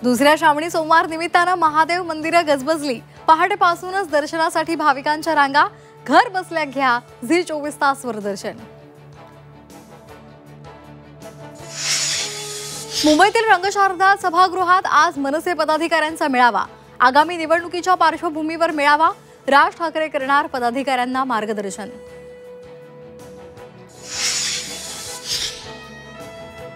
दुसऱ्या श्रावणी सोमवार निमित्तानं महादेव मंदिरं गजबजली। पहाटेपासूनच दर्शनासाठी भाविकांच्या रांगा। घर बसल्या घ्या झी 24 तास वर दर्शन। मुंबईतील रंगशारदा सभागृहात आज मनसे पदाधिकाऱ्यांचा मेळावा। आगामी निवडणुकीच्या पार्श्वभूमीवर मेळावा। राज ठाकरे करणार पदाधिकाऱ्यांना मार्गदर्शन।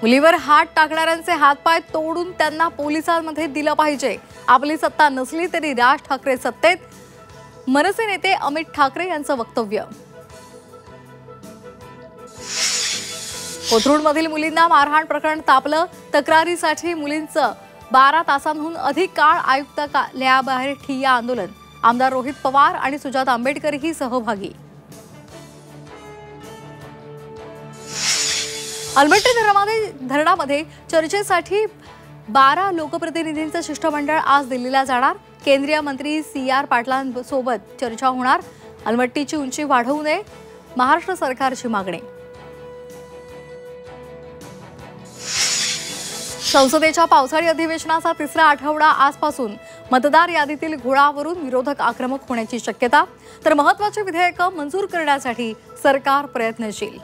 मुलीवर हात टाकणाऱ्यांचे हातपाय तोडून त्यांना पोलिसांमध्ये दिलं पाहिजे। आपली सत्ता नसली तरी राज ठाकरे सत्तेत, मनसे नेते अमित ठाकरे यांचं वक्तव्य। कोथरूडमधील मुलींना मारहाण प्रकरण तापलं। तक्रारीसाठी मुलींचं 12 तासांहून अधिक काळ आयुक्तालयाबाहेर ठिय्या आंदोलन। आमदार रोहित पवार आणि सुजाता आंबेडकरही सहभागी। अलमट्टी धरणामध्ये चर्चेसाठी 12 लोकप्रतिनिधींचं शिष्टमंडळ आज दिल्लीला जाणार। केंद्रीय मंत्री CR पाटलांसोबत चर्चा होणार। अलमट्टीची उंची वाढवू नये, महाराष्ट्र सरकारची मागणी। संसदेच्या पावसाळी अधिवेशनाचा तिसरा आठवडा आजपासून। मतदार यादीतील घोळावरून विरोधक आक्रमक होण्याची शक्यता, तर महत्त्वाची विधेयकं मंजूर करण्यासाठी सरकार प्रयत्नशील।